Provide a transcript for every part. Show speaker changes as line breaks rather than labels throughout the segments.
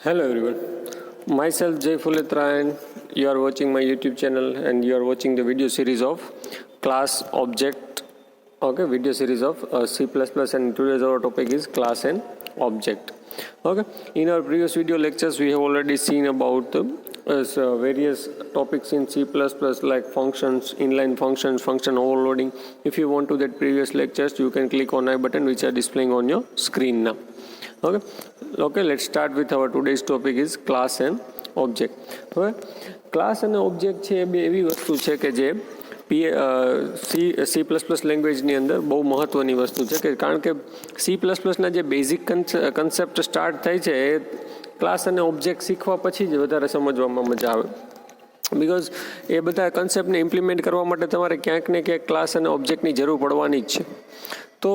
Hello everyone, myself Jay Fuletra and you are watching my YouTube channel and you are watching the video series of class object, video series of C++ and today's our topic is class and object. In our previous video lectures we have already seen about various topics in C++ like functions, inline functions, function overloading. If you want to that previous lectures you can click on I button which are displaying on your screen now. Let's start with our today's topic is class and object. હવે class અને object છે એ બે એવી વસ્તુ છે કે જે C++ લેંગ્વેજની અંદર બહુ મહત્ત્વની વસ્તુ છે કે કારણ કે C++ના જે બેઝિક કન્સેપ્ટ સ્ટાર્ટ થાય છે એ ક્લાસ અને ઓબ્જેક્ટ શીખવા પછી જ વધારે સમજવામાં મજા આવે. બિકોઝ એ બધા કન્સેપ્ટને ઇમ્પ્લિમેન્ટ કરવા માટે તમારે ક્યાંક ને ક્યાંક ક્લાસ અને ઓબ્જેક્ટની જરૂર પડવાની જ છે. તો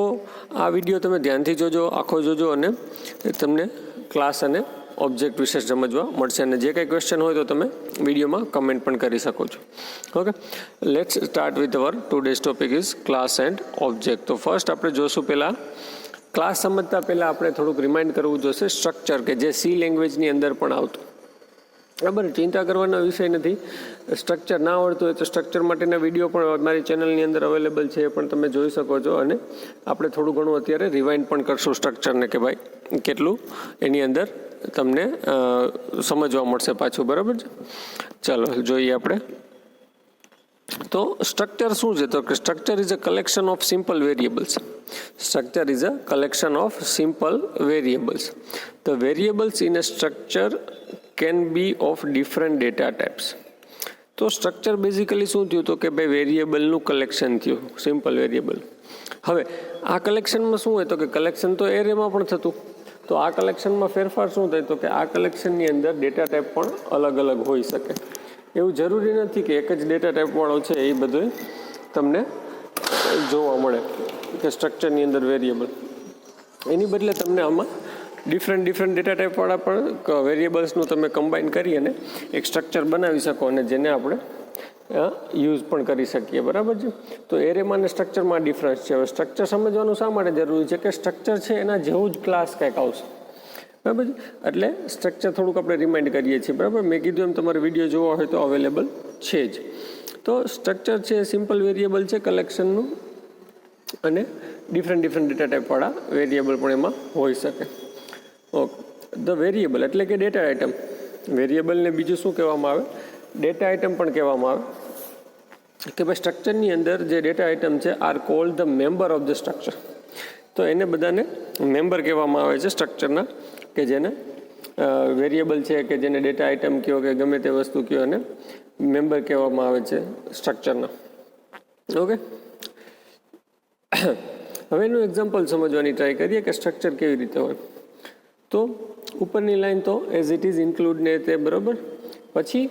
આ વિડીયો તમે ધ્યાનથી જોજો, આખો જોજો અને તમને ક્લાસ અને ઓબ્જેક્ટ વિશે સમજવા મળશે અને જે કંઈ ક્વેશ્ચન હોય તો તમે વિડીયોમાં કમેન્ટ પણ કરી શકો છો. Let's start with our today's topic is class and object. તો ફર્સ્ટ આપણે જોશું પહેલાં ક્લાસ સમજતા પહેલાં આપણે થોડુંક રિમાઇન્ડ કરવું જોશે સ્ટ્રક્ચર કે જે સી લેંગ્વેજની અંદર પણ આવતું. બરાબર, ચિંતા કરવાનો વિષય નથી. સ્ટ્રક્ચર ના આવડતું હોય તો સ્ટ્રક્ચર માટેના વિડીયો પણ મારી ચેનલની અંદર અવેલેબલ છે, એ પણ તમે જોઈ શકો છો અને આપણે થોડું ઘણું અત્યારે રિવાઇન્ડ પણ કરશું સ્ટ્રક્ચરને કે ભાઈ કેટલું એની અંદર તમને સમજવા મળશે પાછું. બરાબર છે, ચાલો જોઈએ આપણે. તો સ્ટ્રક્ચર શું છે? તો કે structure is a collection of simple variables. Structure is a collection of simple variables. The variables in a structure can be of different data types. તો સ્ટ્રક્ચર બેઝિકલી શું થયું? તો કે ભાઈ વેરિયેબલનું કલેક્શન થયું, સિમ્પલ વેરિયેબલ. હવે આ કલેક્શનમાં શું હોય? તો કે કલેક્શન તો એરેમાં પણ થતું. તો આ કલેક્શનમાં ફેરફાર શું થાય? તો કે આ કલેક્શનની અંદર ડેટા ટાઈપ પણ અલગ અલગ હોઈ શકે. એવું જરૂરી નથી કે એક જ ડેટા ટાઈપવાળો છે એ બધો તમને જોવા મળે કે સ્ટ્રક્ચરની અંદર વેરિયેબલ. એની બદલે તમને આમાં ડિફરન્ટ ડેટા ટાઈપવાળા પણ વેરિયેબલ્સનું તમે કમ્બાઈન કરી અને એક સ્ટ્રક્ચર બનાવી શકો અને જેને આપણે યુઝ પણ કરી શકીએ. બરાબર છે. તો એરેમાં અને સ્ટ્રક્ચરમાં ડિફરન્સ છે. હવે સ્ટ્રક્ચર સમજવાનું શા માટે જરૂરી છે? કે સ્ટ્રક્ચર છે એના જેવું જ ક્લાસ કંઈક આવશે. બરાબર છે, એટલે સ્ટ્રક્ચર થોડુંક આપણે રિમાઇન્ડ કરીએ છીએ. બરાબર, મેં કીધું એમ તમારે વિડીયો જોવા હોય તો અવેલેબલ છે જ. તો સ્ટ્રક્ચર છે સિમ્પલ વેરિયેબલ છે કલેક્શનનું અને ડિફરન્ટ ડેટા ટાઈપવાળા વેરિયેબલ પણ એમાં હોઈ શકે. ઓકે, ધ વેરિયેબલ એટલે કે ડેટા આઇટમ. વેરિયેબલને બીજું શું કહેવામાં આવે? ડેટા આઇટમ પણ કહેવામાં આવે. કે ભાઈ સ્ટ્રક્ચરની અંદર જે ડેટા આઇટમ છે are called the member of the structure. તો એને બધાને મેમ્બર કહેવામાં આવે છે સ્ટ્રક્ચરના, કે જેને વેરિયેબલ છે કે જેને ડેટા આઇટમ કહો કે ગમે તે વસ્તુ કહો અને મેમ્બર કહેવામાં આવે છે સ્ટ્રક્ચરના. ઓકે, હવે એનું એક્ઝામ્પલ સમજવાની ટ્રાય કરીએ કે સ્ટ્રક્ચર કેવી રીતે હોય. તો ઉપરની લાઈન તો એઝ ઇટ ઇઝ ઇન્ક્લુડ ને તે બરાબર. પછી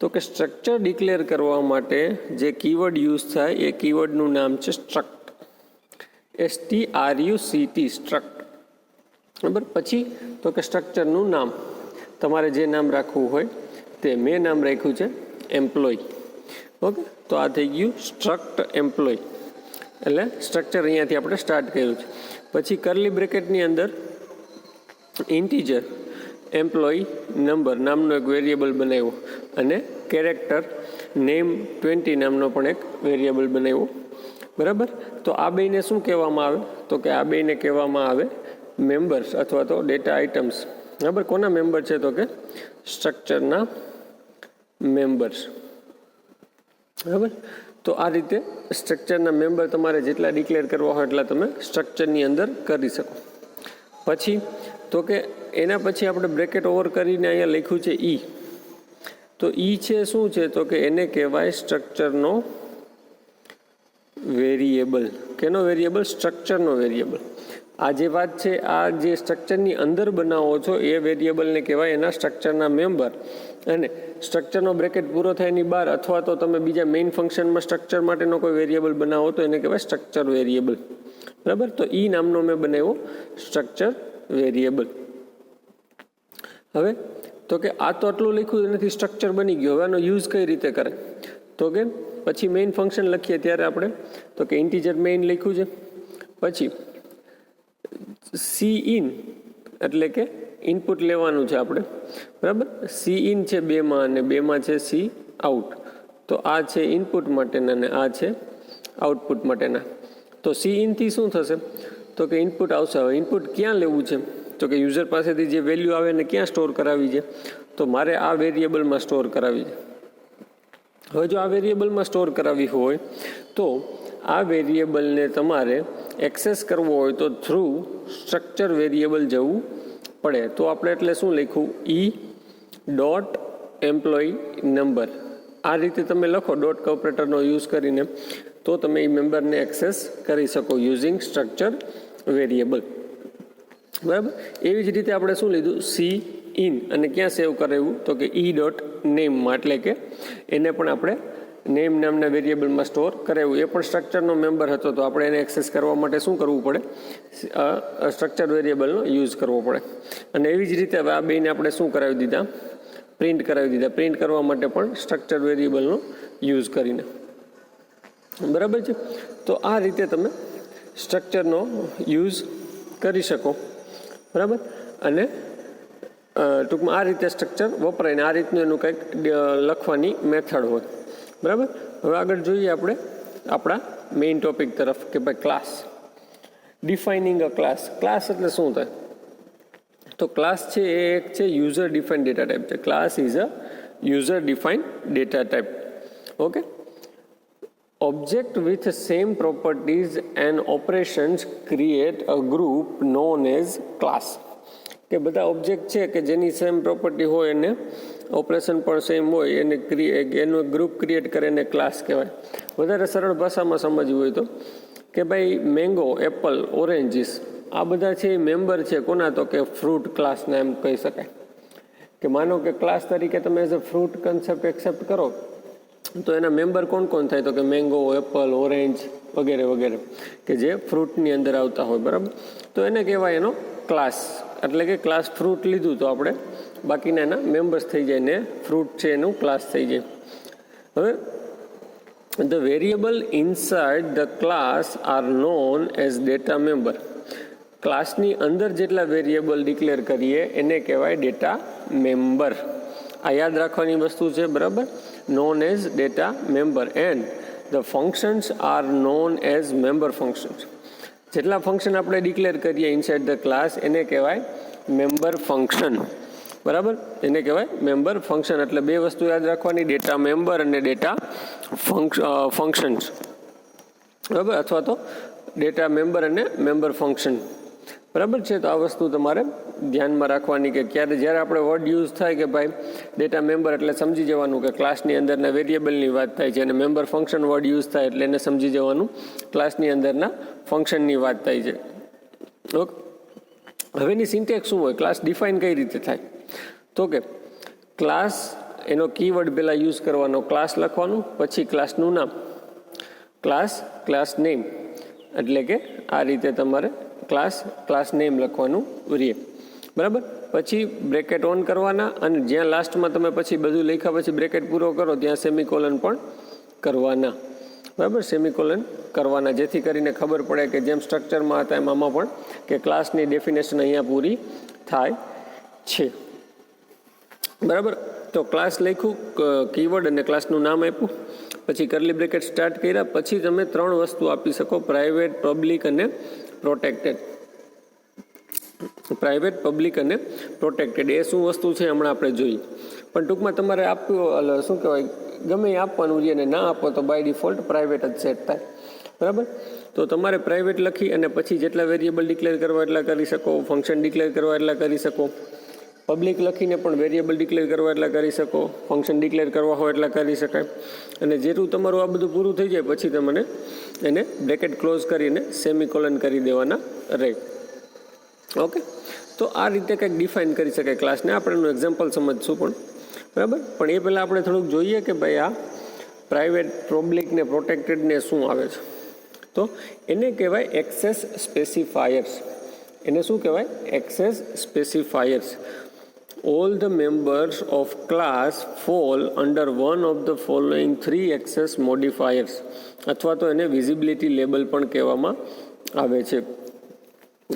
તો કે સ્ટ્રક્ચર ડિક્લેર કરવા માટે જે કીવર્ડ યુઝ થાય એ કીવર્ડનું નામ છે સ્ટ્રક્ટ. STRUCT, struct. બરાબર. પછી તો કે સ્ટ્રક્ચરનું નામ તમારે જે નામ રાખવું હોય તે. મેં નામ રાખ્યું છે એમ્પ્લોય. ઓકે, તો આ થઈ ગયું સ્ટ્રક્ટ એમ્પ્લોય. એટલે સ્ટ્રક્ચર અહીંયાથી આપણે સ્ટાર્ટ કર્યું છે. પછી કરલી બ્રેકેટની અંદર ઇન્ટીજર એમ્પ્લોય નંબર નામનો એક વેરિયેબલ બનાવ્યો અને કેરેક્ટર નેમ 20 નામનો પણ એક વેરિયેબલ બનાવ્યો. બરાબર. તો આ બેને શું કહેવામાં આવે? તો કે આ બેને કહેવામાં આવે મેમ્બર્સ અથવા તો ડેટા આઇટમ્સ. બરાબર. કોના મેમ્બર છે? તો કે સ્ટ્રક્ચરના મેમ્બર્સ. બરાબર. તો આ રીતે સ્ટ્રક્ચરના મેમ્બર તમારે જેટલા ડિક્લેર કરવા હોય એટલા તમે સ્ટ્રક્ચરની અંદર કરી શકો. પછી તો કે એના પછી આપણે બ્રેકેટ ઓવર કરીને અહીંયા લખ્યું છે ઈ. તો ઈ છે શું છે? તો કે એને કહેવાય સ્ટ્રક્ચરનો વેરિયેબલ. કેનો વેરિયેબલ? સ્ટ્રક્ચરનો વેરિયેબલ. આ જે વાત છે, આ જે સ્ટ્રક્ચરની અંદર બનાવો છો એ વેરિયેબલને કહેવાય એના સ્ટ્રક્ચરના મેમ્બર. અને સ્ટ્રક્ચરનો બ્રેકેટ પૂરો થાય એની બહાર અથવા તો તમે બીજા મેઇન ફંક્શનમાં સ્ટ્રક્ચર માટેનો કોઈ વેરિયેબલ બનાવો તો એને કહેવાય સ્ટ્રક્ચર વેરિયેબલ. બરાબર. તો ઈ નામનો મેં બનાવ્યો સ્ટ્રક્ચર વેરિયેબલ. હવે તો કે આ તો આટલું લખ્યું એનાથી સ્ટ્રક્ચર બની ગયો. હવે આનો યુઝ કઈ રીતે કરે? તો કે પછી મેઇન ફંક્શન લખીએ ત્યારે આપણે તો કે ઇન્ટીજર મેઇન લખ્યું છે. પછી સી ઇન એટલે કે ઇનપુટ લેવાનું છે આપણે, બરાબર. સી ઇન છે 2માં અને 2માં છે સી આઉટ. તો આ છે ઇનપુટ માટેના અને આ છે આઉટપુટ માટેના. તો સી ઇનથી શું થશે? તો કે ઇનપુટ આવશે. હવે ઇનપુટ ક્યાં લેવું છે? તો કે યુઝર પાસેથી જે વેલ્યુ આવે એને ક્યાં સ્ટોર કરાવી છે? તો મારે આ વેરિયેબલમાં સ્ટોર કરાવી છે. હવે જો આ વેરિયેબલમાં સ્ટોર કરાવી હોય તો આ વેરિયેબલને તમારે એક્સેસ કરવો હોય તો થ્રુ સ્ટ્રક્ચર વેરિયેબલ જવું પડે. તો આપણે એટલે શું લખ્યું? ઈ ડોટ એમ્પ્લોયી નંબર. આ રીતે તમે લખો ડોટ ઓપરેટરનો યુઝ કરીને, તો તમે એ મેમ્બરને એક્સેસ કરી શકો યુઝિંગ સ્ટ્રક્ચર વેરિયેબલ, બરાબર. એવી જ રીતે આપણે શું લીધું? સી ઇન અને ક્યાં સેવ કરાવ્યું? તો કે ઈ ડોટ નેમમાં, એટલે કે એને પણ આપણે નેમ નામના વેરિયેબલમાં સ્ટોર કરાવ્યું. એ પણ સ્ટ્રક્ચરનો મેમ્બર હતો, તો આપણે એને એક્સેસ કરવા માટે શું કરવું પડે? સ્ટ્રક્ચર વેરિયેબલનો યુઝ કરવો પડે. અને એવી જ રીતે હવે આ બેને આપણે શું કરાવી દીધા? પ્રિન્ટ કરાવી દીધા. પ્રિન્ટ કરવા માટે પણ સ્ટ્રક્ચર વેરિયેબલનો યુઝ કરીને, બરાબર છે. તો આ રીતે તમે સ્ટ્રક્ચરનો યુઝ કરી શકો, બરાબર. અને ટૂંકમાં આ રીતે સ્ટ્રક્ચર વપરાય ને આ રીતનું એનું કંઈક લખવાની મેથડ હોય, બરાબર. હવે આગળ જોઈએ આપણે આપણા મેઇન ટોપિક તરફ કે ભાઈ ક્લાસ. ડિફાઇનિંગ અ ક્લાસ. ક્લાસ એટલે શું થાય? તો ક્લાસ છે એ એક છે યુઝર ડિફાઇન ડેટા ટાઈપ છે. Class is a user define data type. Okay. Object with same properties and operations create a group known as class. કે બધા ઓબ્જેક્ટ છે કે જેની સેમ પ્રોપર્ટી હોય અને ઓપરેશન પણ સેમ હોય એને એનું ગ્રુપ ક્રિએટ કરે એને ક્લાસ કહેવાય. વધારે સરળ ભાષામાં સમજવું હોય તો કે ભાઈ મેંગો, એપલ, ઓરેન્જીસ આ બધા છે એ મેમ્બર છે કોના? તો કે ફ્રૂટ ક્લાસના એમ કહી શકાય. કે માનો કે ક્લાસ તરીકે તમે as a fruit concept accept કરો તો એના મેમ્બર કોણ કોણ થાય? તો કે મેંગો, એપલ, ઓરેન્જ વગેરે વગેરે કે જે ફ્રૂટની અંદર આવતા હોય, બરાબર. તો એને કહેવાય એનો ક્લાસ. એટલે કે ક્લાસ ફ્રૂટ લીધું તો આપણે બાકીના એના મેમ્બર્સ થઈ જાય ને ફ્રૂટ છે એનું ક્લાસ થઈ જાય. હવે the variable inside the class are known as data member. ક્લાસની અંદર જેટલા વેરિયેબલ ડિક્લેર કરીએ એને કહેવાય ડેટા મેમ્બર. આ યાદ રાખવાની વસ્તુ છે, બરાબર. known as data member and the functions are known as member functions. જેટલા ફંક્શન આપણે ડિક્લેર કરીએ ઇનસાઇડ ધ ક્લાસ એને કહેવાય મેમ્બર ફંક્શન, બરાબર. એને કહેવાય મેમ્બર ફંક્શન. એટલે બે વસ્તુ યાદ રાખવાની, ડેટા મેમ્બર અને ડેટા ફંક્શન્સ, બરાબર. અથવા તો ડેટા મેમ્બર અને મેમ્બર ફંક્શન, બરાબર છે. તો આ વસ્તુ તમારે ધ્યાનમાં રાખવાની કે જ્યારે આપણે વર્ડ યુઝ થાય કે ભાઈ ડેટા મેમ્બર એટલે સમજી જવાનું કે ક્લાસની અંદરના વેરિયેબલની વાત થાય છે, અને મેમ્બર ફંક્શન વર્ડ યુઝ થાય એટલે એને સમજી જવાનું ક્લાસની અંદરના ફંક્શનની વાત થાય છે. ઓકે. હવેની સિન્ટેક્સ શું હોય? ક્લાસ ડિફાઇન કઈ રીતે થાય? તો કે ક્લાસ એનો કીવર્ડ પહેલાં યુઝ કરવાનો, ક્લાસ લખવાનું, પછી ક્લાસનું નામ, ક્લાસ નેમ. એટલે કે આ રીતે તમારે ક્લાસ નેમ લખવાનું રહે, બરાબર. પછી બ્રેકેટ ઓન કરવાના અને જ્યાં લાસ્ટમાં તમે પછી બધું લખ્યા પછી બ્રેકેટ પૂરો કરો ત્યાં સેમિકોલન પણ કરવાના, બરાબર. સેમિકોલન કરવાના જેથી કરીને ખબર પડે કે જેમ સ્ટ્રક્ચરમાં હતા એમ આમાં પણ કે ક્લાસની ડેફિનેશન અહીંયા પૂરી થાય છે, બરાબર. તો ક્લાસ લખ્યું, કીવર્ડ અને ક્લાસનું નામ આપ્યું, પછી કરલી બ્રેકેટ સ્ટાર્ટ કર્યા, પછી તમે 3 વસ્તુ આપી શકો: પ્રાઇવેટ, પબ્લિક અને પ્રોટેક્ટેડ. પ્રાઇવેટ, પબ્લિક અને પ્રોટેક્ટેડ એ શું વસ્તુ છે હમણાં આપણે જોઈએ, પણ ટૂંકમાં તમારે આપ્યું શું કહેવાય ગમે એ આપવાનું છે અને ના આપો તો બાય ડિફોલ્ટ પ્રાઇવેટ જ સેટ થાય, બરાબર. તો તમારે પ્રાઇવેટ લખી અને પછી જેટલા વેરિયેબલ ડિક્લેર કરવા એટલા કરી શકો, ફંક્શન ડિક્લેર કરવા એટલા કરી શકો. પબ્લિક લખીને પણ વેરિયેબલ ડિક્લેર કરવા એટલા કરી શકો, ફંક્શન ડિક્લેર કરવા હોય એટલા કરી શકાય. અને જેટલું તમારું આ બધું પૂરું થઈ જાય પછી તમને એને બ્રેકેટ ક્લોઝ કરીને સેમિકોલન કરી દેવાના રહે. ઓકે. તો આ રીતે કંઈક ડિફાઇન કરી શકાય ક્લાસને. આપણે એનું એક્ઝામ્પલ સમજશું પણ, બરાબર. પણ એ પહેલાં આપણે થોડુંક જોઈએ કે ભાઈ આ પ્રાઇવેટ, પબ્લિક ને પ્રોટેક્ટેડને શું આવે છે. તો એને કહેવાય એક્સેસ સ્પેસિફાયર્સ. એને શું કહેવાય? Access specifiers. All the members of class fall under one of the following 3 access modifiers. અથવા તો એને વિઝિબિલિટી લેબલ પણ કહેવામાં આવે છે.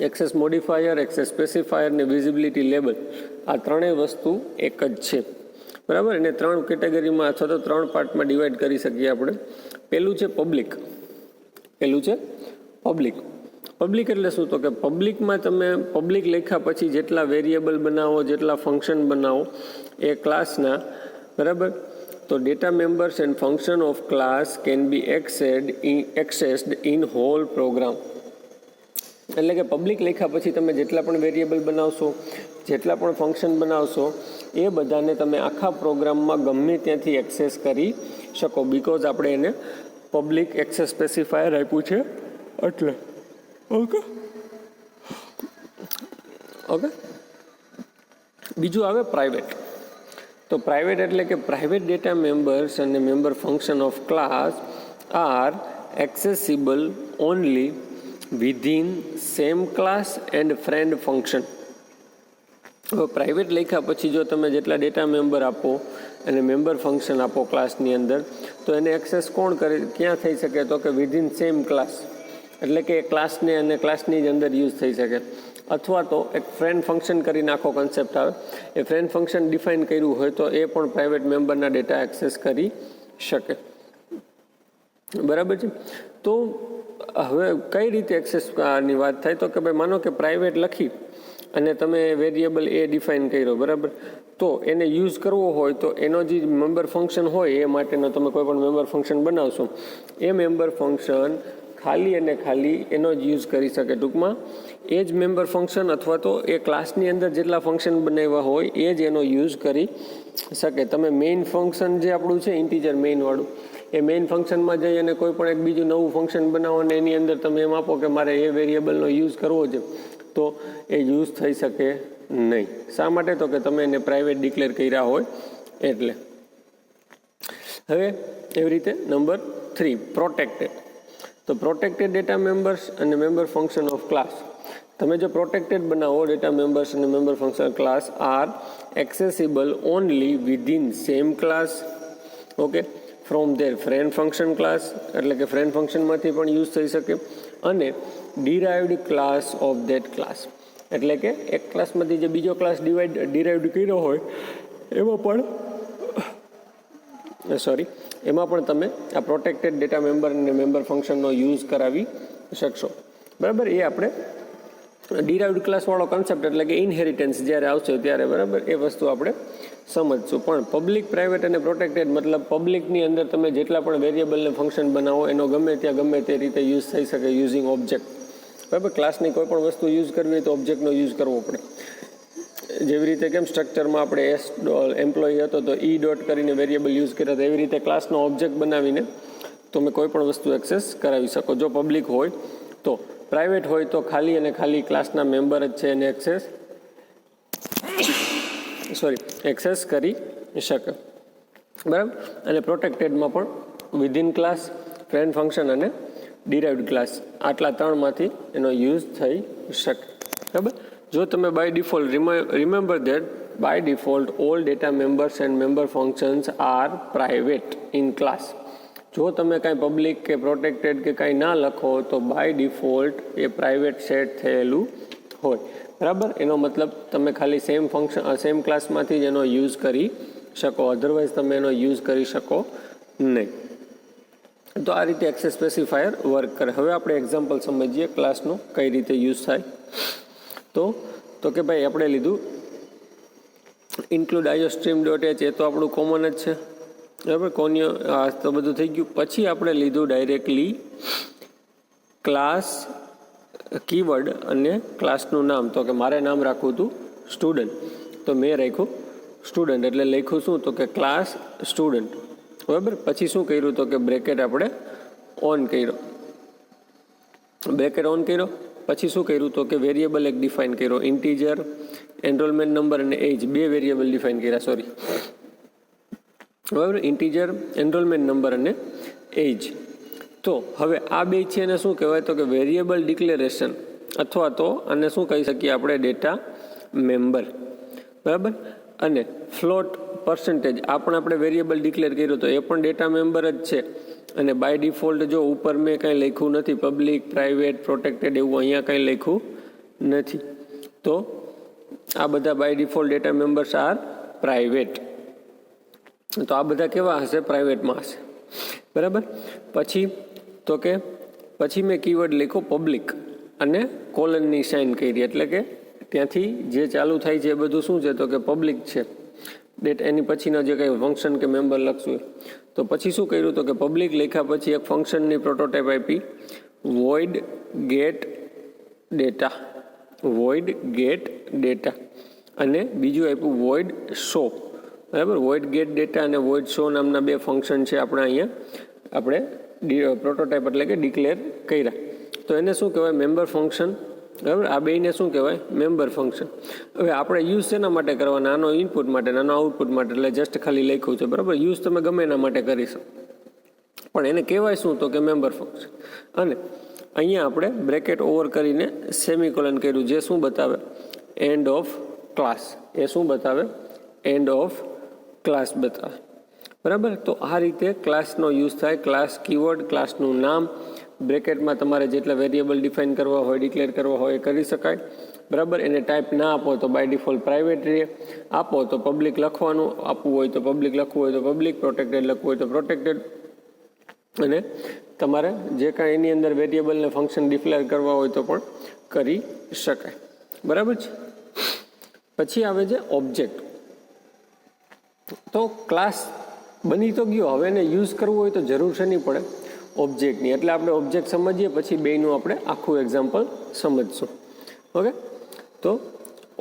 એક્સેસ મોડિફાયર, એક્સેસ સ્પેસિફાયર ને વિઝિબિલિટી લેબલ, આ ત્રણેય વસ્તુ એક જ છે, બરાબર. એને 3 કેટેગરીમાં અથવા તો 3 પાર્ટમાં ડિવાઈડ કરી શકીએ આપણે. પહેલું છે પબ્લિક. પબ્લિક એટલે શું? તો કે પબ્લિકમાં તમે પબ્લિક લખ્યા પછી જેટલા વેરિયેબલ બનાવો, જેટલા ફંક્શન બનાવો એ ક્લાસના, બરાબર. તો data members and function of class can be accessed in whole program. એટલે કે પબ્લિક લખ્યા પછી તમે જેટલા પણ વેરિયેબલ બનાવશો, જેટલા પણ ફંક્શન બનાવશો, એ બધાને તમે આખા પ્રોગ્રામમાં ગમે ત્યાંથી એક્સેસ કરી શકો, બિકોઝ આપણે એને પબ્લિક એક્સેસ સ્પેસિફાયર આપ્યું છે એટલે. ઓકે. બીજું આવે પ્રાઇવેટ. તો પ્રાઇવેટ એટલે કે પ્રાઇવેટ ડેટા મેમ્બર્સ અને member function of class are accessible only within same class and friend function. હવે પ્રાઇવેટ લખ્યા પછી જો તમે જેટલા ડેટા મેમ્બર આપો અને મેમ્બર ફંક્શન આપો ક્લાસની અંદર, તો એને એક્સેસ કોણ કરે, ક્યાં થઈ શકે? તો કે વિધિન સેમ ક્લાસ, એટલે કે ક્લાસને અને ક્લાસની જ અંદર યુઝ થઈ શકે. અથવા તો એક ફ્રેન્ડ ફંક્શન કરીને આખો કન્સેપ્ટ આવે, એ ફ્રેન્ડ ફંક્શન ડિફાઇન કર્યું હોય તો એ પણ પ્રાઇવેટ મેમ્બરના ડેટા એક્સેસ કરી શકે, બરાબર છે. તો હવે કઈ રીતે એક્સેસની વાત થાય? તો કે ભાઈ માનો કે પ્રાઇવેટ લખી અને તમે વેરિયેબલ એ ડિફાઇન કર્યો, બરાબર. તો એને યુઝ કરવો હોય તો એનો જે મેમ્બર ફંક્શન હોય એ માટેનો તમે કોઈ પણ મેમ્બર ફંક્શન બનાવશો, એ મેમ્બર ફંક્શન ખાલી અને ખાલી એનો જ યુઝ કરી શકે. ટૂંકમાં એ જ મેમ્બર ફંક્શન અથવા તો એ ક્લાસની અંદર જેટલા ફંક્શન બનાવ્યા હોય એ જ એનો યુઝ કરી શકે. તમે મેઇન ફંક્શન જે આપણું છે ઇન્ટીજર મેઇનવાળું, એ મેઇન ફંક્શનમાં જઈ અને કોઈ પણ એક બીજું નવું ફંક્શન બનાવો અને એની અંદર તમે એમ આપો કે મારે એ વેરિયેબલનો યુઝ કરવો છે, તો એ યુઝ થઈ શકે નહીં. શા માટે? તો કે તમે એને પ્રાઇવેટ ડિક્લેર કર્યા હોય એટલે. હવે એવી રીતે નંબર 3 પ્રોટેક્ટેડ. તો પ્રોટેક્ટેડ ડેટા મેમ્બર્સ અને મેમ્બર ફંક્શન ઓફ ક્લાસ. તમે જો પ્રોટેક્ટેડ બનાવો ડેટા મેમ્બર્સ અને member function class are accessible only within same class, okay, from their friend function class, એટલે કે ફ્રેન્ડ ફંક્શનમાંથી પણ યુઝ થઈ શકે, અને derived class of that class, એટલે કે એક ક્લાસમાંથી જે બીજો ક્લાસ ડિરાઇવ્ડ કર્યો હોય એમાં પણ તમે આ પ્રોટેક્ટેડ ડેટા મેમ્બર અને મેમ્બર ફંક્શનનો યુઝ કરાવી શકશો, બરાબર. એ આપણે ડિરાઇવ્ડ ક્લાસવાળો કન્સેપ્ટ એટલે કે ઇનહેરિટન્સ જ્યારે આવશે ત્યારે, બરાબર, એ વસ્તુ આપણે સમજશું. પણ પબ્લિક, પ્રાઇવેટ અને પ્રોટેક્ટેડ મતલબ પબ્લિકની અંદર તમે જેટલા પણ વેરિયેબલને ફંક્શન બનાવો એનો ગમે ત્યાં ગમે તે રીતે યુઝ થઈ શકે યુઝિંગ ઓબ્જેક્ટ, બરાબર. ક્લાસની કોઈ પણ વસ્તુ યુઝ કરવી હોય તો ઓબ્જેક્ટનો યુઝ કરવો પડે. જેવી રીતે કેમ સ્ટ્રક્ચરમાં આપણે એમ્પ્લોયી હતો તો ઈ ડોટ કરીને વેરિયેબલ યુઝ કર્યા, તો એવી રીતે ક્લાસનો ઓબ્જેક્ટ બનાવીને તમે કોઈ પણ વસ્તુ એક્સેસ કરાવી શકો, જો પબ્લિક હોય તો. પ્રાઇવેટ હોય તો ખાલી અને ખાલી ક્લાસના મેમ્બર જ છે એને એક્સેસ કરી શકે, બરાબર. અને પ્રોટેક્ટેડમાં પણ વિધિન ક્લાસ, ફ્રેન્ડ ફંક્શન અને ડિરાઇવ્ડ ક્લાસ, આટલા 3માંથી એનો યુઝ થઈ શકે, બરાબર. જો તમે by default remember that by default all data members and member functions are private in class. જો તમે કાંઈ પબ્લિક કે પ્રોટેક્ટેડ કે કાંઈ ના લખો તો બાય ડિફોલ્ટ એ પ્રાઇવેટ સેટ થયેલું હોય, બરાબર. એનો મતલબ તમે ખાલી સેમ ક્લાસમાંથી જ એનો યુઝ કરી શકો, અધરવાઇઝ તમે એનો યુઝ કરી શકો નહીં. તો આ રીતે એક્સેસ સ્પેસિફાયર વર્ક કરે. હવે આપણે એક્ઝામ્પલ સમજીએ ક્લાસનું કઈ રીતે યુઝ થાય. તો કે ભાઈ આપણે લીધું ઇન્ક્લુડ આઈઓસ્ટ્રીમ ડોટ એચ, એ તો આપણું કોમન જ છે, બરાબર. આ તો બધું થઈ ગયું. પછી આપણે લીધું ડાયરેક્ટલી ક્લાસ કીવર્ડ અને ક્લાસનું નામ. તો કે મારે નામ રાખવું હતું સ્ટુડન્ટ, તો મેં રાખ્યું સ્ટુડન્ટ, એટલે લખ્યું શું? તો કે ક્લાસ સ્ટુડન્ટ, બરાબર. પછી શું કર્યું? તો કે બ્રેકેટ આપણે ઓન કર્યો, પછી શું કર્યું? તો કે વેરિયેબલ એક ડિફાઇન કર્યો, ઇન્ટીજર એનરોલમેન્ટ નંબર અને એજ, 2 વેરિયેબલ ડિફાઇન કર્યા, બરાબર. ઇન્ટીજર એનરોલમેન્ટ નંબર અને એજ. તો હવે આ બે છે એને શું કહેવાય? તો કે વેરિયેબલ ડિક્લેરેશન, અથવા તો આને શું કહી શકીએ આપણે? ડેટા મેમ્બર, બરાબર. અને ફ્લોટ પર્સન્ટેજ, આ પણ આપણે વેરિયેબલ ડિક્લેર કર્યો તો એ પણ ડેટા મેમ્બર જ છે. અને બાય ડિફોલ્ટ જો ઉપર મેં કાંઈ લખ્યું નથી, પબ્લિક, પ્રાઇવેટ, પ્રોટેક્ટેડ એવું અહીંયા કાંઈ લખ્યું નથી. તો આ બધા by default data members are private. તો આ બધા કેવા હશે? પ્રાઇવેટમાં હશે. બરાબર. પછી તો કે પછી મેં કીવર્ડ લખ્યો પબ્લિક અને કોલનની સાઇન કરી, એટલે કે ત્યાંથી જે ચાલુ થાય છે એ બધું શું છે? તો કે પબ્લિક છે. એની પછીનો જે કંઈ ફંક્શન કે મેમ્બર લખશું તો પછી શું કર્યું? તો કે પબ્લિક લખ્યા પછી એક ફંક્શનની પ્રોટોટાઇપ આપી, void get data, void get data, અને બીજું આપ્યું વોઇડ શો. બરાબર. વોઇડ ગેટ ડેટા અને વોઇડ શો નામના બે ફંક્શન છે આપણે પ્રોટોટાઇપ એટલે કે ડિક્લેર કર્યા. તો એને શું કહેવાય? Member function. બરાબર. આ બેને શું કહેવાય? Member function. હવે આપણે યુઝ શેના માટે કરવાના? આનો ઇનપુટ માટે, આનો આઉટપુટ માટે, એટલે જસ્ટ ખાલી લખ્યું છે. બરાબર. યુઝ તમે ગમે એના માટે કરી શકો, પણ એને કહેવાય શું? તો કે મેમ્બર ફંક્શન. અને અહીંયા આપણે બ્રેકેટ ઓવર કરીને સેમિકોલન કર્યું, જે શું બતાવે? End of class. એ શું બતાવે? એન્ડ ઓફ ક્લાસ બતાવે. બરાબર. તો આ રીતે ક્લાસનો યુઝ થાય. ક્લાસ કીવર્ડ, ક્લાસનું નામ, બ્રેકેટમાં તમારે જેટલા વેરિયેબલ ડિફાઇન કરવા હોય, ડિક્લેર કરવા હોય એ કરી શકાય. બરાબર. એને ટાઈપ ના આપો તો બાય ડિફોલ્ટ પ્રાઇવેટ રહે, આપો તો પબ્લિક લખવાનું, આપવું હોય તો પબ્લિક, લખવું હોય તો પબ્લિક, પ્રોટેક્ટેડ લખવું હોય તો પ્રોટેક્ટેડ. અને તમારે જે કાંઈ એની અંદર વેરિયેબલને ફંક્શન ડિક્લેર કરવા હોય તો પણ કરી શકાય. બરાબર છે. પછી આવે છે ઓબ્જેક્ટ. તો ક્લાસ બની તો ગયો, હવે એને યુઝ કરવું હોય તો જરૂર છે નહીં પડે ઓબ્જેક્ટની. એટલે આપણે ઓબ્જેક્ટ સમજીએ, પછી બેયનું આપણે આખું એક્ઝામ્પલ સમજશું. ઓકે. તો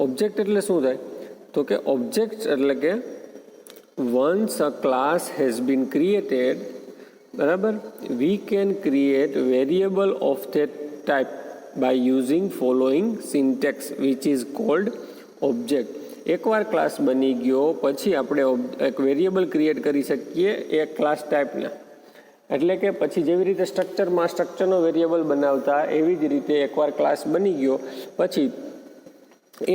ઓબ્જેક્ટ એટલે શું થાય? તો કે ઓબ્જેક્ટ એટલે કે once a class has been created, બરાબર, we can create variable of that type by using following syntax which is called object. એકવાર ક્લાસ બની ગયો પછી આપણે એક વેરિયેબલ ક્રિએટ કરી શકીએ એ ક્લાસ ટાઈપના. એટલે કે પછી જેવી રીતે સ્ટ્રક્ચરમાં સ્ટ્રક્ચરનો વેરિયેબલ બનાવતા, એવી જ રીતે એકવાર ક્લાસ બની ગયો પછી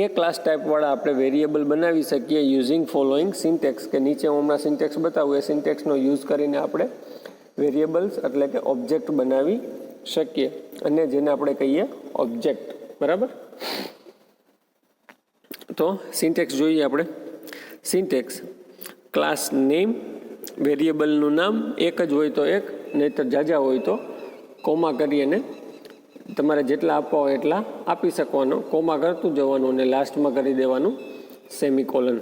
એ ક્લાસ ટાઈપવાળા આપણે વેરિયેબલ બનાવી શકીએ યુઝિંગ ફોલોઈંગ સિન્ટેક્સ, કે નીચે હું હમણાં સિન્ટેક્સ બતાવું એ સિન્ટેક્સનો યુઝ કરીને આપણે વેરિયેબલ્સ એટલે કે ઓબ્જેક્ટ બનાવી શકીએ, અને જેને આપણે કહીએ ઓબ્જેક્ટ. બરાબર. તો સિન્ટેક્સ જોઈએ આપણે. સિન્ટેક્સ: ક્લાસ નેમ, વેરિયેબલનું નામ એક જ હોય તો એક, નહીંતર જાજા હોય તો કોમા કરી અને તમારે જેટલા આપવા હોય એટલા આપી શકવાનો, કોમા કરતું જવાનું અને લાસ્ટમાં કરી દેવાનું સેમિકોલન.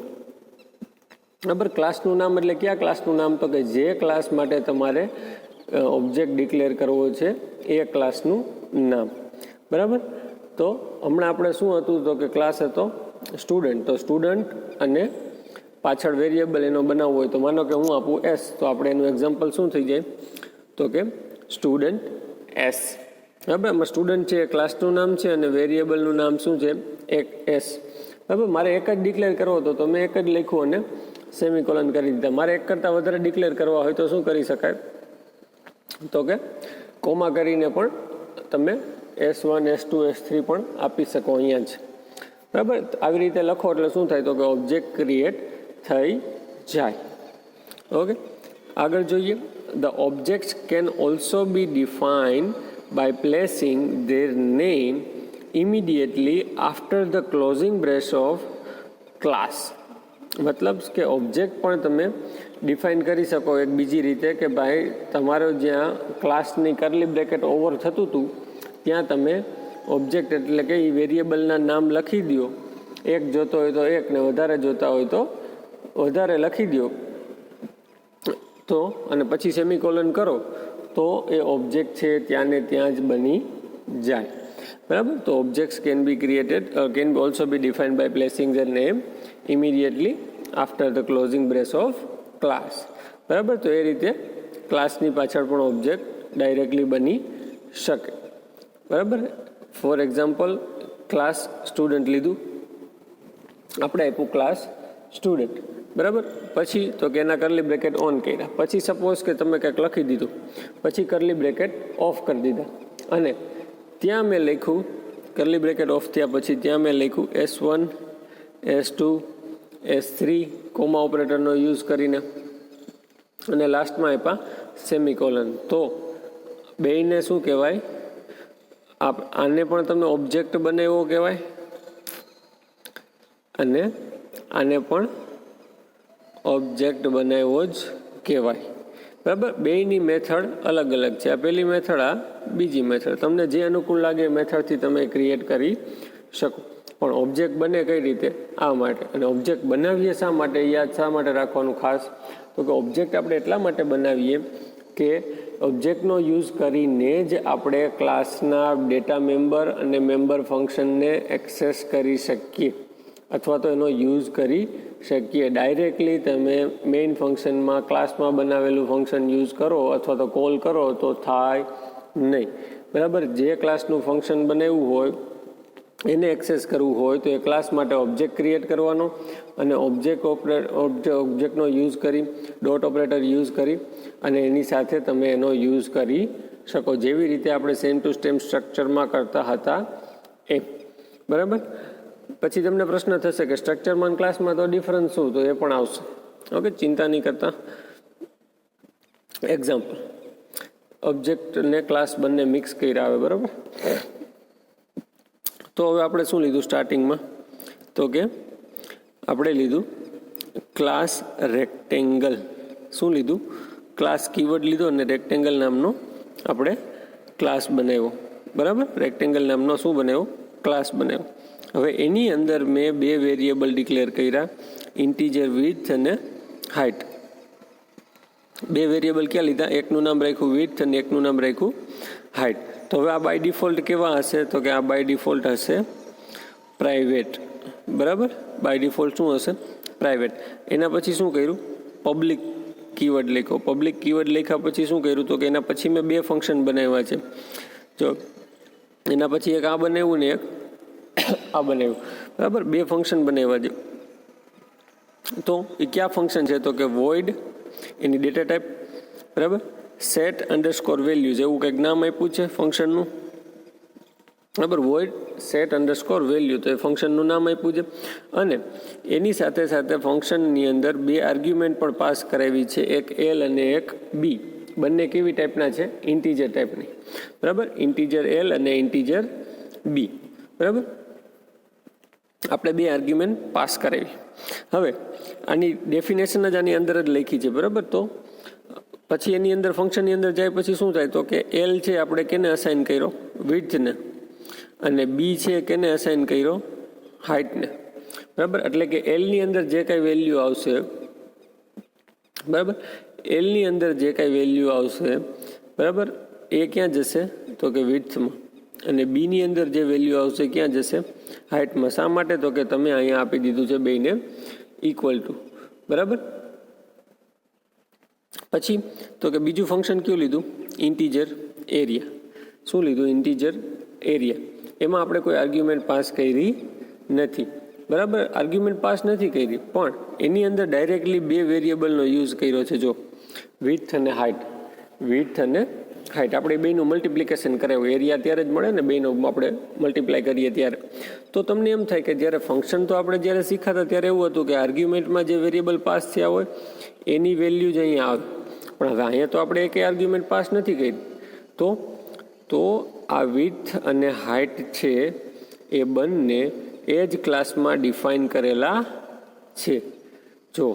બરાબર. ક્લાસનું નામ એટલે કયા ક્લાસનું નામ? તો કે જે ક્લાસ માટે તમારે ઓબ્જેક્ટ ડિક્લેર કરવો છે એ ક્લાસનું નામ. બરાબર. તો હમણાં આપણે શું હતું? તો કે ક્લાસ હતો સ્ટુડન્ટ. તો સ્ટુડન્ટ અને પાછળ વેરિયેબલ એનો બનાવવો હોય તો માનો કે હું આપું એસ, તો આપણે એનું એક્ઝામ્પલ શું થઈ જાય? તો કે સ્ટુડન્ટ એસ. બરાબર. એમાં સ્ટુડન્ટ છે એ ક્લાસનું નામ છે અને વેરિયેબલનું નામ શું છે? એક એસ. બરાબર. મારે એક જ ડિક્લેર કરવો હતો તો મેં એક જ લખ્યું અને સેમિકોલન કરી દીધા. મારે એક કરતાં વધારે ડિક્લેર કરવા હોય તો શું કરી શકાય? તો કે કોમા કરીને પણ તમે S1, S2, S3 પણ આપી શકો. અહીંયા જ. બરાબર. આવી રીતે લખો એટલે શું થાય? તો કે ઓબ્જેક્ટ ક્રિએટ થઈ જાય. ઓકે. આગળ જોઈએ. The objects can also be defined by placing their name immediately after the closing brace of class. મતલબ કે ઓબ્જેક્ટ પણ તમે ડિફાઇન કરી શકો એક બીજી રીતે, કે ભાઈ તમારો જ્યાં ક્લાસની કરલી બ્રેકેટ ઓવર થતું હતું ત્યાં તમે ઓબ્જેક્ટ એટલે કે એ વેરિયેબલના નામ લખી દો. એક જોતો હોય તો એક, ને વધારે જોતા હોય તો વધારે લખી દો. તો અને પછી સેમિકોલન કરો તો એ ઓબ્જેક્ટ છે ત્યાં ને ત્યાં જ બની જાય. બરાબર. તો objects can be created, can also be defined by placing the name immediately after the closing brace of class. બરાબર. તો એ રીતે ક્લાસની પાછળ પણ ઓબ્જેક્ટ ડાયરેક્ટલી બની શકે. બરાબર. ફોર એક્ઝામ્પલ, ક્લાસ સ્ટુડન્ટ લીધું આપણે, આપ્યું ક્લાસ સ્ટુડન્ટ. બરાબર. પછી તો કે એના કરલી બ્રેકેટ ઓન કર્યા. પછી સપોઝ કે તમે કંઈક લખી દીધું, પછી કરલી બ્રેકેટ ઓફ કરી દીધા, અને ત્યાં મેં લખ્યું કરલી બ્રેકેટ ઓફ થયા પછી ત્યાં મેં લખ્યું S1, S2, S3 comma ઓપરેટરનો use કરીને, અને લાસ્ટમાં આપ્યા સેમિકોલન. તો બેયને શું કહેવાય? આને પણ તમે ઓબ્જેક્ટ બનાવ્યો કહેવાય અને આને પણ ઓબ્જેક્ટ બનાવ્યો જ કહેવાય. બરાબર, બેયની મેથડ અલગ અલગ છે. આ પહેલી મેથડ, આ બીજી મેથડ. તમને જે અનુકૂળ લાગે એ મેથડથી તમે ક્રિએટ કરી શકો. પણ ઓબ્જેક્ટ બને કઈ રીતે? આ માટે. અને ઓબ્જેક્ટ બનાવીએ શા માટે? યાદ શા માટે રાખવાનું ખાસ? તો કે ઓબ્જેક્ટ આપણે એટલા માટે બનાવીએ કે ઓબ્જેક્ટનો યુઝ કરીને જ આપણે ક્લાસના ડેટા મેમ્બર અને મેમ્બર ફંક્શનને એક્સેસ કરી શકીએ અથવા તો એનો યુઝ કરી શકીએ. ડાયરેક્ટલી તમે મેઇન ફંક્શનમાં ક્લાસમાં બનાવેલું ફંક્શન યુઝ કરો અથવા તો કોલ કરો તો થાય નહીં. બરાબર, જે ક્લાસનું ફંક્શન બનાવ્યું હોય એને એક્સેસ કરવું હોય તો એ ક્લાસ માટે ઓબ્જેક્ટ ક્રિએટ કરવાનો અને ઓબ્જેક્ટનો યુઝ કરી ડોટ ઓપરેટર યુઝ કરી અને એની સાથે તમે એનો યુઝ કરી શકો, જેવી રીતે આપણે સેમ ટુ સેમ સ્ટ્રક્ચરમાં કરતા હતા એમ. બરાબર, પછી તમને પ્રશ્ન થશે કે સ્ટ્રક્ચરમાં ક્લાસમાં તો ડિફરન્સ શું? તો એ પણ આવશે. ઓકે, ચિંતા નહીં કરતા. એક્ઝામ્પલ, ઓબ્જેક્ટ ને ક્લાસ બંને મિક્સ કર્યા આવે. બરાબર, તો હવે આપણે શું લીધું સ્ટાર્ટિંગમાં? તો કે આપણે લીધું ક્લાસ રેક્ટેંગલ. શું લીધું? ક્લાસ કીવર્ડ લીધો અને રેક્ટેંગલ નામનો આપણે ક્લાસ બનાવ્યો. બરાબર, રેક્ટેંગલ નામનો શું બનાવ્યો? ક્લાસ બનાવ્યો. હવે એની અંદર મેં 2 વેરિયેબલ ડિક્લેર કર્યા, ઇન્ટીજર વિડ્થ અને હાઇટ. 2 વેરિયેબલ ક્યાં લીધા? એકનું નામ રાખ્યું વિડ્થ અને એકનું નામ રાખ્યું હાઇટ. તો હવે આ બાય ડિફોલ્ટ કેવા હશે? તો કે આ બાય ડિફોલ્ટ હશે પ્રાઇવેટ. બરાબર, બાય ડિફોલ્ટ શું હશે? પ્રાઇવેટ. એના પછી શું કર્યું? પબ્લિક કીવર્ડ લખ્યો. પબ્લિક કીવર્ડ લખ્યા પછી શું કર્યું? તો કે એના પછી મેં 2 ફંક્શન બનાવ્યા છે. જો એના પછી એક આ બનાવ્યું ને એક આ બનાવ્યું. બરાબર, 2 ફંક્શન બનાવ્યા છે. તો એ કયા ફંક્શન છે? તો કે વોઇડ એની ડેટા ટાઈપ. બરાબર, સેટ અંડરસ્કોર વેલ્યુઝ એવું કંઈક નામ આપ્યું છે ફંક્શનનું. બરાબર, વોઇડ સેટ અંડરસ્કોર વેલ્યુ, તો એ ફંક્શનનું નામ આપ્યું છે. અને એની સાથે સાથે ફંક્શનની અંદર 2 આર્ગ્યુમેન્ટ પણ પાસ કરાવી છે, એક એલ અને એક બી. બંને કેવી ટાઈપના છે? ઇન્ટીજર ટાઈપની. બરાબર, ઇન્ટીજર એલ અને ઇન્ટીજર બી. બરાબર, આપણે 2 આર્ગ્યુમેન્ટ પાસ કરાવી. હવે આની ડેફિનેશન જ આની અંદર જ લખી છે. બરાબર, તો પછી એની અંદર ફંક્શનની અંદર જાય પછી શું થાય? તો કે એલ છે આપણે કેને અસાઇન કર્યો? વિડ્થને. અને બી છે કેને અસાઇન કર્યો? હાઇટને. બરાબર, એટલે કે એલની અંદર જે કાંઈ વેલ્યુ આવશે, બરાબર, એલની અંદર જે કાંઈ વેલ્યુ આવશે, બરાબર, એ ક્યાં જશે? તો કે વિડ્થમાં. અને બીની અંદર જે વેલ્યુ આવશે ક્યાં જશે? હાઇટમાં. શા માટે? તો કે તમે અહીંયા આપી દીધું છે બેયને ઇક્વલ ટુ. બરાબર, પછી તો કે બીજું ફંક્શન કયું લીધું? Integer area. શું લીધું? Integer area. એમાં આપણે કોઈ આર્ગ્યુમેન્ટ પાસ કરી નથી. બરાબર, આર્ગ્યુમેન્ટ પાસ નથી કરી, પણ એની અંદર ડાયરેક્ટલી 2 વેરિયેબલનો યુઝ કર્યો છે. જો વિડ્થ અને હાઇટ. વિડ્થ અને હાઇટ આપણે બેયનું મલ્ટિપ્લિકેશન કરાવ્યું. એરિયા ત્યારે જ મળે ને, બેયનો આપણે મલ્ટિપ્લાય કરીએ ત્યારે. તો તમને એમ થાય કે જ્યારે ફંક્શન તો આપણે જ્યારે શીખાતા ત્યારે એવું હતું કે આર્ગ્યુમેન્ટમાં જે વેરિયેબલ પાસ થયા હોય એની વેલ્યુ જ અહીંયા આવે. પણ હવે અહીંયા તો આપણે એકે આર્ગ્યુમેન્ટ પાસ નથી કરી. તો આ વિડ્થ અને હાઇટ છે એ બંને એ જ ક્લાસમાં ડિફાઇન કરેલા છે. જો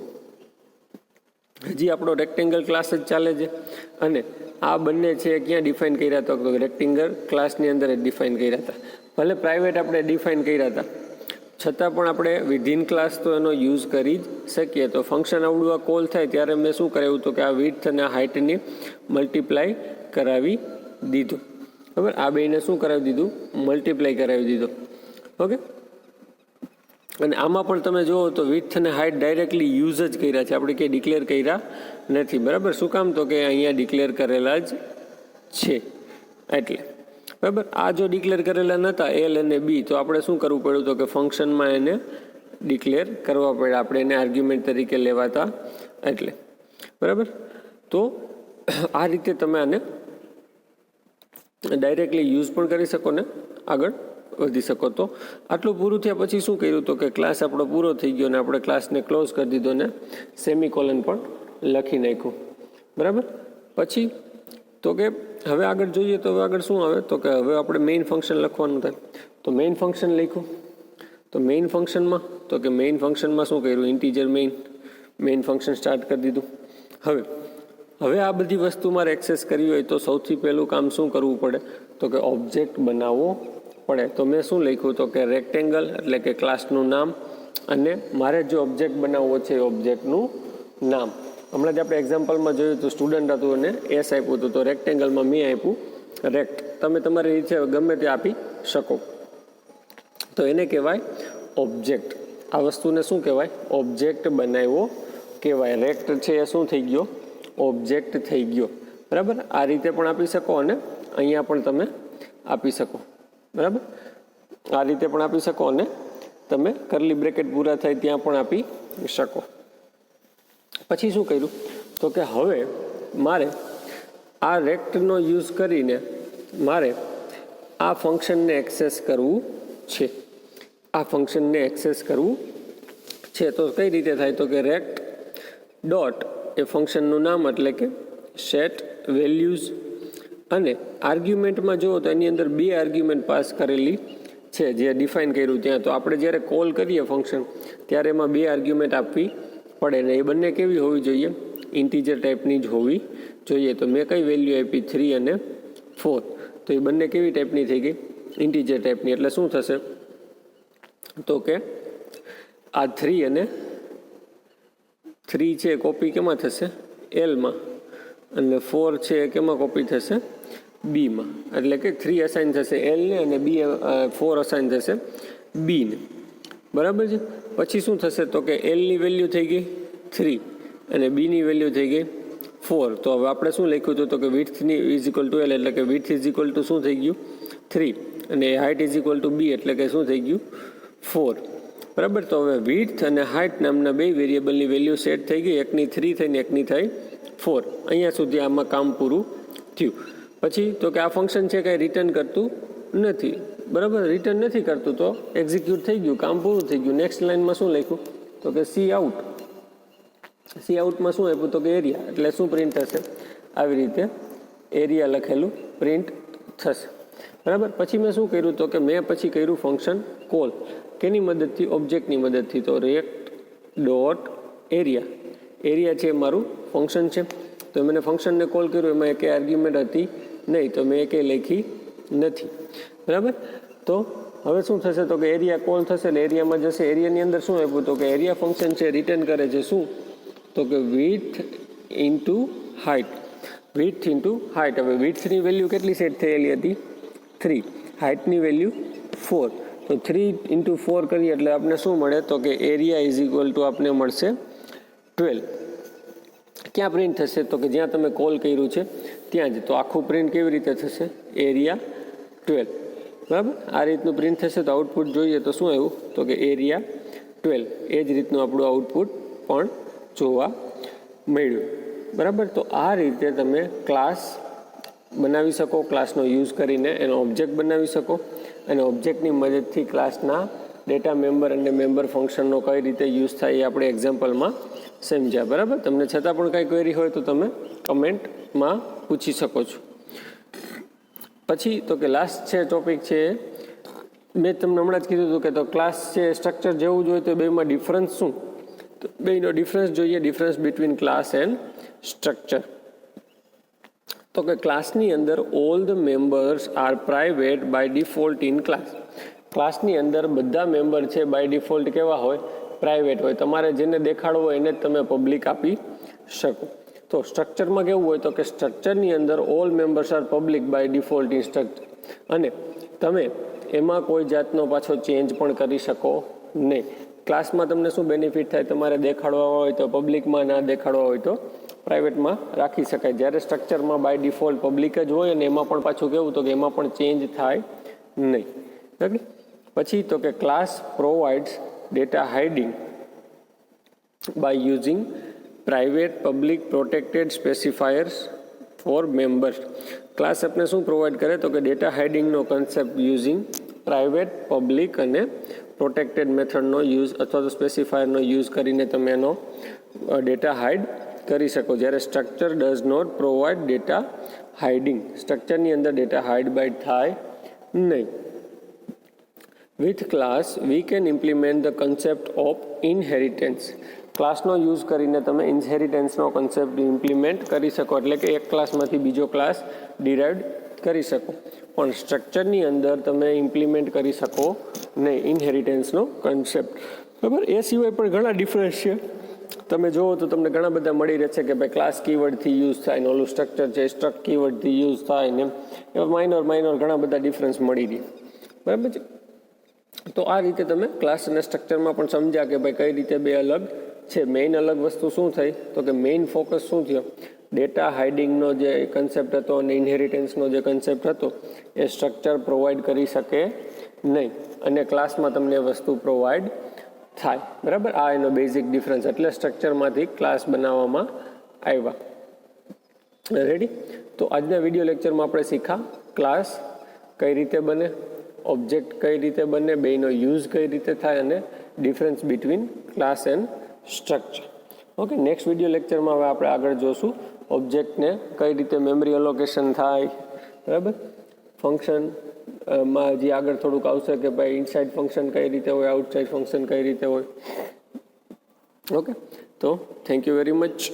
હજી આપણો રેક્ટેંગલ ક્લાસ જ ચાલે છે અને આ બંને છે ક્યાં ડિફાઇન કર્યા હતા? તો રેક્ટેંગલ ક્લાસની અંદર જ ડિફાઇન કર્યા હતા. ભલે પ્રાઇવેટ આપણે ડિફાઇન કર્યા હતા છતાં પણ આપણે વિધિન ક્લાસ તો એનો યુઝ કરી જ શકીએ. તો ફંક્શન આવડું આ કોલ થાય ત્યારે મેં શું કરાવ્યું? તો કે આ વિડ્થ અને હાઇટની મલ્ટીપ્લાય કરાવી દીધું. બરાબર, આ બેને શું કરાવી દીધું? મલ્ટીપ્લાય કરાવી દીધો. ઓકે, અને આમાં પણ તમે જુઓ તો વિડ્થ અને હાઇટ ડાયરેક્ટલી યુઝ જ કર્યા છે, આપણે કંઈ ડિક્લેર કર્યા નથી. બરાબર, શું કામ? તો કે અહીંયા ડિક્લેર કરેલા જ છે એટલે. બરાબર, આ જો ડિક્લેર કરેલા નહોતા એલ અને બી તો આપણે શું કરવું પડ્યું? તો કે ફંક્શનમાં એને ડિક્લેર કરવા પડે, આપણે એને આર્ગ્યુમેન્ટ તરીકે લેવાતા એટલે. બરાબર, તો આ રીતે તમે આને ડાયરેક્ટલી યુઝ પણ કરી શકો ને આગળ વધી શકો. તો આટલું પૂરું થયા પછી શું કર્યું? તો કે ક્લાસ આપણો પૂરો થઈ ગયો ને આપણે ક્લાસને ક્લોઝ કરી દીધો ને સેમિકોલન પણ લખી નાખ્યું. બરાબર, પછી તો કે હવે આગળ જોઈએ તો હવે આગળ શું આવે તો કે હવે આપણે મેઇન ફંક્શન લખવાનું થાય. તો મેઇન ફંક્શન લખ્યું. તો મેઇન ફંક્શનમાં શું કર્યું, ઇન્ટીજર મેઇન ફંક્શન સ્ટાર્ટ કરી દીધું. હવે આ બધી વસ્તુ મારે એક્સેસ કરવી હોય તો સૌથી પહેલું કામ શું કરવું પડે તો કે ઓબ્જેક્ટ બનાવવો પડે. તો મેં શું લખ્યું તો કે રેક્ટેંગલ એટલે કે ક્લાસનું નામ, અને મારે જે ઓબ્જેક્ટ બનાવવો છે એ ઓબ્જેક્ટનું નામ. હમણાં જ આપણે એક્ઝામ્પલમાં જોયું તો સ્ટુડન્ટ હતું અને એસ આપ્યું હતું, તો રેક્ટેંગલમાં મેં આપ્યું રેક્ટ. તમે તમારી રીતે ગમે તે આપી શકો. તો એને કહેવાય ઓબ્જેક્ટ. આ વસ્તુને શું કહેવાય, ઓબ્જેક્ટ બનાવ્યો કહેવાય. રેક્ટ છે એ શું થઈ ગયો, ઓબ્જેક્ટ થઈ ગયો. બરાબર, આ રીતે પણ આપી શકો અને અહીંયા પણ તમે આપી શકો. બરાબર, આ રીતે પણ આપી શકો અને તમે કરલી બ્રેકેટ પૂરા થાય ત્યાં પણ આપી શકો. પછી શું કર્યું તો કે હવે મારે આ રેક્ટનો યુઝ કરીને મારે આ ફંક્શનને એક્સેસ કરવું છે. આ ફંક્શનને એક્સેસ કરવું છે તો કઈ રીતે થાય તો કે રેક્ટ ડોટ એ ફંક્શનનું નામ એટલે કે સેટ વેલ્યુઝ, અને આર્ગ્યુમેન્ટમાં જુઓ તો એની અંદર 2 આર્ગ્યુમેન્ટ પાસ કરેલી છે જે ડિફાઇન કર્યું ત્યાં. તો આપણે જ્યારે કોલ કરીએ ફંક્શન ત્યારે એમાં 2 આર્ગ્યુમેન્ટ આપવી પડે ને એ બંને કેવી હોવી જોઈએ, ઇન્ટીજર ટાઈપની જ હોવી જોઈએ. તો મેં કઈ વેલ્યુ આપી 3 અને 4, તો એ બંને કેવી ટાઈપની થઈ ગઈ, ઇન્ટીજર ટાઈપની. એટલે શું થશે તો કે આ 3 અને 3 છે કોપી કેમાં થશે, એલમાં, અને 4 છે કેમાં કોપી થશે, બીમાં. એટલે કે 3 અસાઇન થશે એલને અને 4 અસાઇન થશે બીને. બરાબર છે. પછી શું થશે તો કે એલની વેલ્યુ થઈ ગઈ 3 અને બીની વેલ્યુ થઈ ગઈ 4. તો હવે આપણે શું લખ્યું હતું તો કે વિડ્થની ઇઝ ઇક્વલ ટુ એલ, એટલે કે વિડ્થ ઇઝ ઇક્વલ ટુ શું થઈ ગયું 3, અને હાઇટ ઇઝ ઇક્વલ ટુ બી એટલે કે શું થઈ ગયું 4. બરાબર, તો હવે વિડ્થ અને હાઇટ નામના 2 વેરિયેબલની વેલ્યુ સેટ થઈ ગઈ, એકની 3 થઈને એકની થઈ 4. અહીંયા સુધી આમાં કામ પૂરું થયું. પછી તો કે આ ફંક્શન છે કાંઈ રિટર્ન કરતું નથી. બરાબર, રિટર્ન નથી કરતું તો એક્ઝિક્યુટ થઈ ગયું, કામ પૂરું થઈ ગયું. નેક્સ્ટ લાઇનમાં શું લખ્યું તો કે સી આઉટ. સી આઉટમાં શું આપ્યું તો કે એરિયા, એટલે શું પ્રિન્ટ થશે, આવી રીતે એરિયા લખેલું પ્રિન્ટ થશે. બરાબર, પછી મેં શું કર્યું તો કે મેં પછી કર્યું ફંક્શન કોલ. કેની મદદથી, ઓબ્જેક્ટની મદદથી. તો રેક્ટ ડોટ એરિયા, એરિયા છે મારું ફંક્શન છે. તો મને ફંક્શનને કોલ કર્યું, એમાં એકે આર્ગ્યુમેન્ટ હતી નહીં, તો મેં એકે લખી નથી. બરાબર, તો હવે શું થશે તો કે એરિયા કોલ થશે એટલે એરિયામાં જશે. એરિયાની અંદર શું આપ્યું તો કે એરિયા ફંક્શન છે રિટર્ન કરે છે શું તો કે width into height. Width into height. હવે વિડ્થની વેલ્યુ કેટલી સેટ થયેલી હતી 3, હાઇટની વેલ્યુ 4. તો 3 ઇન્ટુ 4 કરીએ એટલે આપણે શું મળે તો કે એરિયા ઇઝ ઇક્વલ ટુ આપણે મળશે 12. ક્યાં પ્રિન્ટ થશે તો કે જ્યાં તમે કોલ કર્યું છે ત્યાં જ. તો આખું પ્રિન્ટ કેવી રીતે થશે, એરિયા 12. બરાબર, આ રીતનું પ્રિન્ટ થશે. તો આઉટપુટ જોઈએ તો શું આવ્યું તો કે એરિયા 12. એ જ રીતનું આપણું આઉટપુટ પણ જોવા મળ્યું. બરાબર, તો આ રીતે તમે ક્લાસ બનાવી શકો, ક્લાસનો યુઝ કરીને એનો ઓબ્જેક્ટ બનાવી શકો, અને ઓબ્જેક્ટની મદદથી ક્લાસના ડેટા મેમ્બર અને મેમ્બર ફંક્શનનો કઈ રીતે યુઝ થાય એ આપણે એક્ઝામ્પલમાં સમજ્યા. બરાબર, તમને છતાં પણ કાંઈ ક્વેરી હોય તો તમે કમેન્ટમાં પૂછી શકો છો. પછી તો કે લાસ્ટ છે ટોપિક છે, મેં તમને હમણાં જ કીધું હતું કે તો ક્લાસ છે સ્ટ્રક્ચર જેવું જોઈએ તો બેમાં ડિફરન્સ શું, તો બેનો ડિફરન્સ જોઈએ, difference between class and structure. તો કે ક્લાસની અંદર all the members are private by default in class. ક્લાસની અંદર બધા મેમ્બર છે બાય ડિફોલ્ટ કેવા હોય, પ્રાઇવેટ હોય. તમારે જેને દેખાડવો હોય એને જ તમે પબ્લિક આપી શકો. તો સ્ટ્રક્ચરમાં કેવું હોય તો કે સ્ટ્રક્ચરની અંદર all members are public by default in structure, અને તમે એમાં કોઈ જાતનો પાછો ચેન્જ પણ કરી શકો નહીં. ક્લાસમાં તમને શું બેનિફિટ થાય, તમારે દેખાડવા હોય તો પબ્લિકમાં, ના દેખાડવા હોય તો પ્રાઇવેટમાં રાખી શકાય. જ્યારે સ્ટ્રક્ચરમાં બાય ડિફોલ્ટ પબ્લિક જ હોય અને એમાં પણ પાછું કેવું તો કે એમાં પણ ચેન્જ થાય નહીં. ઓકે, પછી તો કે class provides data hiding by using private, public, protected specifiers for members. Class આપણે શું પ્રોવાઈડ કરે તો કે ડેટા હાઇડિંગનો કન્સેપ્ટ યુઝિંગ પ્રાઇવેટ, પબ્લિક અને પ્રોટેક્ટેડ મેથડનો યુઝ અથવા તો સ્પેસિફાયરનો યુઝ કરીને તમે એનો ડેટા હાઇડ કરી શકો, જ્યારે structure does not provide data hiding, સ્ટ્રક્ચરની અંદર ડેટા હાઇડ બાઇડ થાય નહીં. With class we can implement the concept of inheritance, ક્લાસનો યુઝ કરીને તમે ઇનહેરિટન્સનો કન્સેપ્ટ ઇમ્પ્લિમેન્ટ કરી શકો, એટલે કે એક ક્લાસમાંથી બીજો ક્લાસ ડિરાઇવ કરી શકો. પણ સ્ટ્રક્ચરની અંદર તમે ઇમ્પ્લિમેન્ટ કરી શકો નહીં ઇનહેરિટન્સનો કન્સેપ્ટ. બરાબર. એ સિવાય પણ ઘણા ડિફરન્સ છે. તમે જુઓ તો તમને ઘણા બધા મળી રહે છે કે ભાઈ ક્લાસ કીવર્ડથી યુઝ થાય ને ઓલું સ્ટ્રક્ચર છે સ્ટ્રક્ટ કીવર્ડથી યુઝ થાય ને એવા માઇનોર ઘણા બધા ડિફરન્સ મળી રહે. બરાબર છે. તો આ રીતે તમે ક્લાસ અને સ્ટ્રક્ચરમાં પણ સમજ્યા કે ભાઈ કઈ રીતે બે અલગ છે. મેઇન અલગ વસ્તુ શું થઈ તો કે મેઇન ફોકસ શું થયો, ડેટા હાઇડિંગનો જે કન્સેપ્ટ હતો અને ઇનહેરિટન્સનો જે કન્સેપ્ટ હતો એ સ્ટ્રક્ચર પ્રોવાઈડ કરી શકે નહીં અને ક્લાસમાં તમને એ વસ્તુ પ્રોવાઈડ થાય. બરાબર. આ એનો બેઝિક ડિફરન્સ, એટલે સ્ટ્રક્ચરમાંથી ક્લાસ બનાવવામાં આવ્યા. રેડી. તો આજના વિડીયો લેક્ચરમાં આપણે શીખા ક્લાસ કઈ રીતે બને, ઓબ્જેક્ટ કઈ રીતે બને, બેનો યુઝ કઈ રીતે થાય અને difference between class and structure. Okay. Next video લેક્ચરમાં હવે આપણે આગળ જોશું ઓબ્જેક્ટને કઈ રીતે મેમરી અલોકેશન થાય. બરાબર. ફંક્શન માં હજી આગળ થોડુંક આવશે કે ભાઈ ઇનસાઇડ ફંક્શન કઈ રીતે હોય, આઉટસાઇડ ફંક્શન કઈ રીતે હોય. ઓકે. તો થેન્ક યુ વેરી મચ.